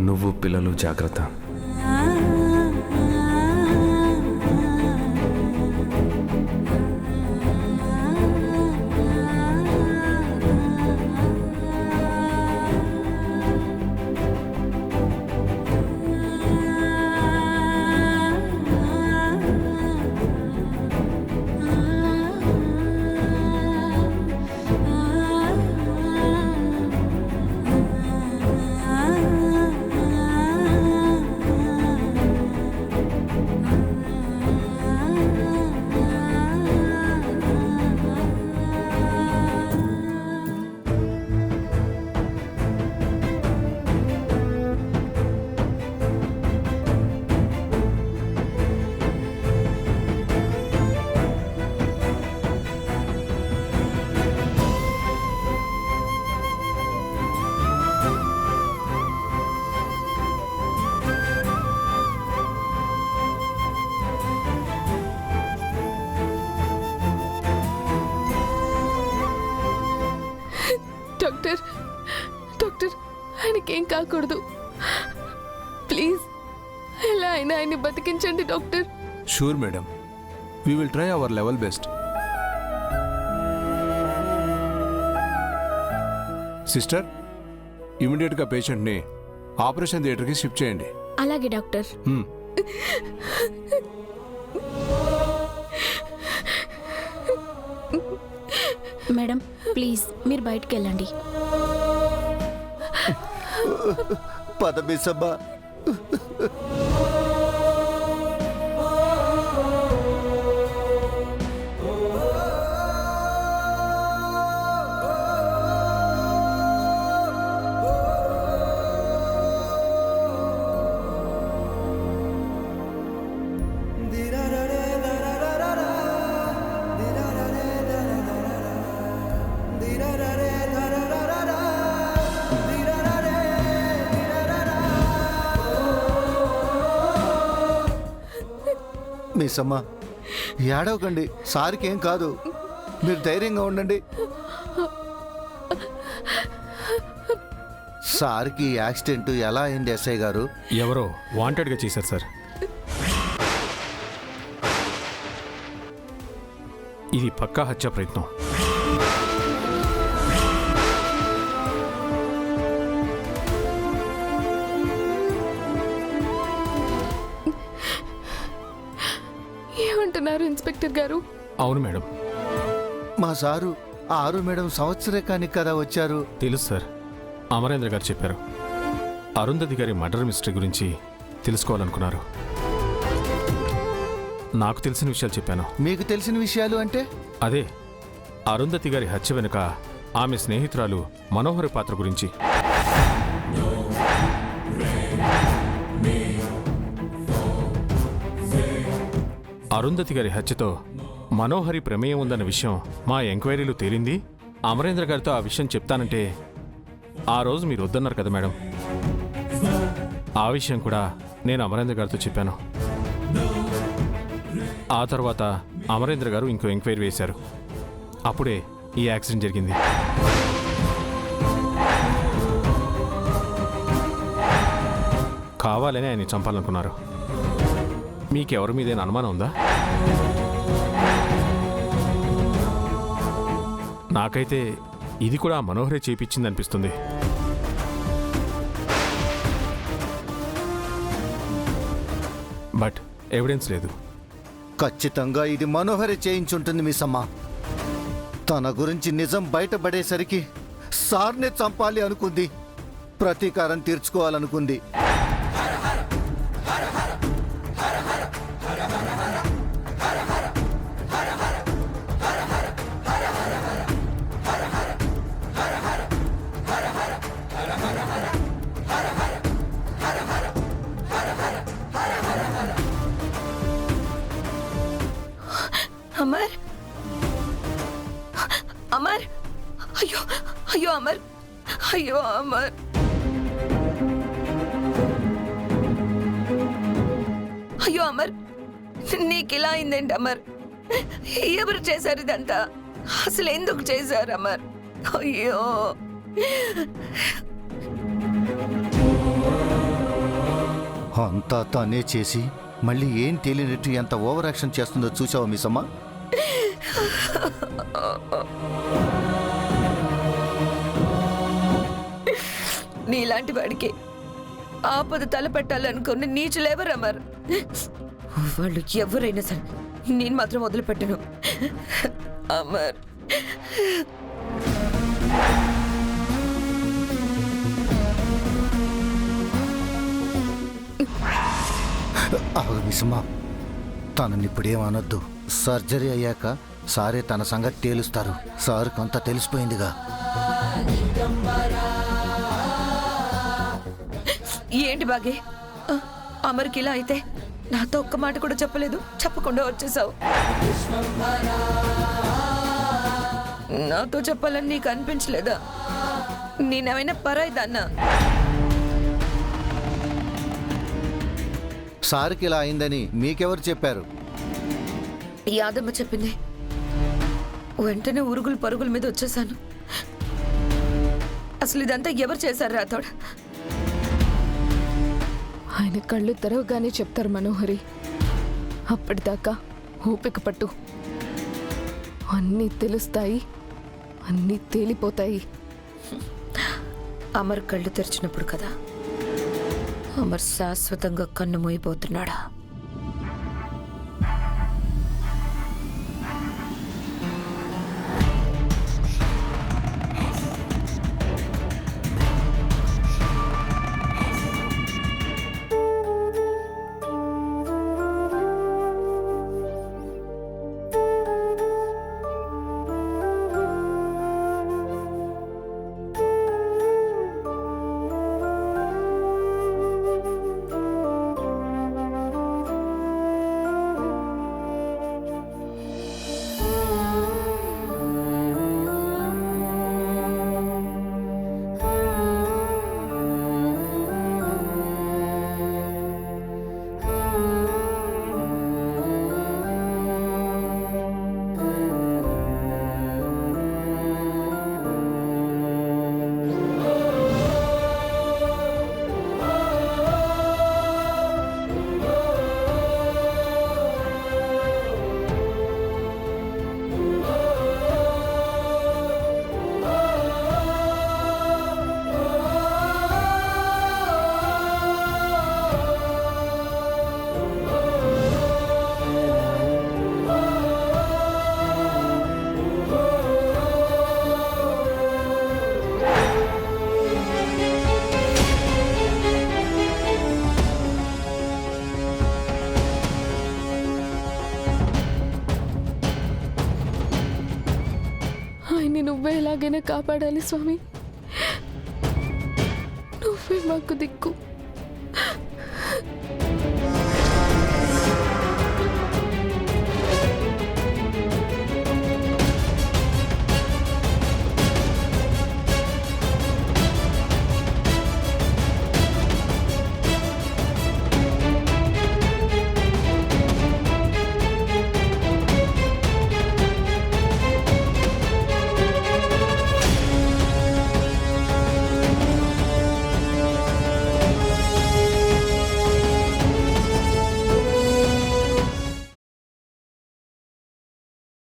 నువ్వు పిల్లలు జాగ్రత్త. డాక్టర్ డాక్టర్ ఆయనకేం కాకూడదు. ప్లీజ్ ఎలా అయినా ఆయన్ని బతికించండి doctor. Sure madam, we will try our level best. Sister, ఇమీడియట్గా పేషెంట్ని ఆపరేషన్ థియేటర్కి షిఫ్ట్ చేయండి. అలాగే డాక్టర్. మేడం ప్లీజ్ మీరు బయటికి వెళ్ళండి. పదమిసమ్మా. మిస్ అమ్మా, ఏడవకండి, సార్కి ఏం కాదు, మీరు ధైర్యంగా ఉండండి. సార్కి యాక్సిడెంట్ ఎలా అయింది ఎస్ఐ గారు? ఎవరో వాంటెడ్గా చేశారు సార్. ఇది పక్కా హత్య ప్రయత్నం. ఏమంటున్నారు ఇన్స్పెక్టర్ గారు? అవును మేడం. మా సారు 6 మేడం సంవత్సరకానికి కదా వచ్చారు. తెలుసు సార్, అమరేంద్ర గారు చెప్పారు. అరుంధతి గారి మర్డర్ మిస్టరీ గురించి తెలుసుకోవాలనుకున్నారు. నాకు తెలిసిన విషయాలు చెప్పాను. మీకు తెలిసిన విషయాలు అంటే? అదే అరుంధతి గారి హత్య వెనుక ఆమె స్నేహితురాలు మనోహరి పాత్ర గురించి. అరుంధతి గారి హత్యతో మనోహరి ప్రమేయం ఉందన్న విషయం మా ఎంక్వైరీలో తేలింది. అమరేంద్ర గారితో ఆ విషయం చెప్తానంటే ఆ రోజు మీరు వద్దన్నారు కదా మేడం. ఆ విషయం కూడా నేను అమరేంద్ర గారితో చెప్పాను. ఆ తర్వాత అమరేంద్ర గారు ఇంకో ఎంక్వైరీ వేశారు. అప్పుడే ఈ యాక్సిడెంట్ జరిగింది. కావాలని ఆయన్ని చంపాలనుకున్నారు. మీకెవరి మీదైనా అనుమానం ఉందా? నాకైతే ఇది కూడా మనోహరే చేపించింది అనిపిస్తుంది. బట్ ఎవిడెన్స్ లేదు. ఖచ్చితంగా ఇది మనోహరే చేయించుంటుంది మిస్ అమ్మ. తన గురించి నిజం బయటపడేసరికి సార్నే చంపాలి అనుకుంది, ప్రతీకారం తీర్చుకోవాలనుకుంది. అమర్, అమర్, అయ్యో అయ్యో అమర్, అయ్యో అమర్. అయ్యో అమర్, నీకిలా అయిందేంటి అమర్? ఎవరు చేశారు ఇదంతా? అసలు ఎందుకు చేశారు అమర్? అయ్యో అంతా తానే చేసి మళ్ళీ ఏం తెలియనట్టు ఎంత ఓవర్ యాక్షన్ చేస్తుందో చూసావా మిసమ్మ? నీలాంటి వాడికి ఆపద తలపెట్టాలనుకుని నీచులేవరు అమర్. వాళ్ళు ఎవరైనా సరే నేను మాత్రం వదిలిపెట్టను అమర్. ఆగు మిసమ్మ, తనని ఇప్పుడేమనొద్దు. సర్జరీ అయ్యాక సారే తన సంగతి తేలుస్తారు. సార్కు అంతా తెలిసిపోయిందిగా. ఏంటి బాగే, అమర్కి ఇలా అయితే నాతో ఒక్క మాట కూడా చెప్పలేదు, చెప్పకుండా వచ్చేసావు. నాతో చెప్పాలని నీకు అనిపించలేదా? నేనేమైనా పరాయిదాన్నా? సార్కి ఇలా అయిందని మీకెవరు చెప్పారు? యాదమ్మ చెప్పింది. వెంటనే ఉరుగులు పరుగుల మీద వచ్చేసాను. అసలు ఇదంతా ఎవరు చేశారు రాథోడ్? ఆయన కళ్ళు తెరవగానే చెప్తారు మనోహరి. అప్పటిదాకా ఓపిక పట్టు. అన్నీ తెలుస్తాయి, అన్నీ తేలిపోతాయి. అమర్ కళ్ళు తెరిచినప్పుడు కదా అమర్ శాశ్వతంగా కన్ను మూయిపోతున్నాడా? ఆయన్ని నువ్వే ఎలాగైనా కాపాడాలి స్వామి. నువ్వే మాకు దిక్కు.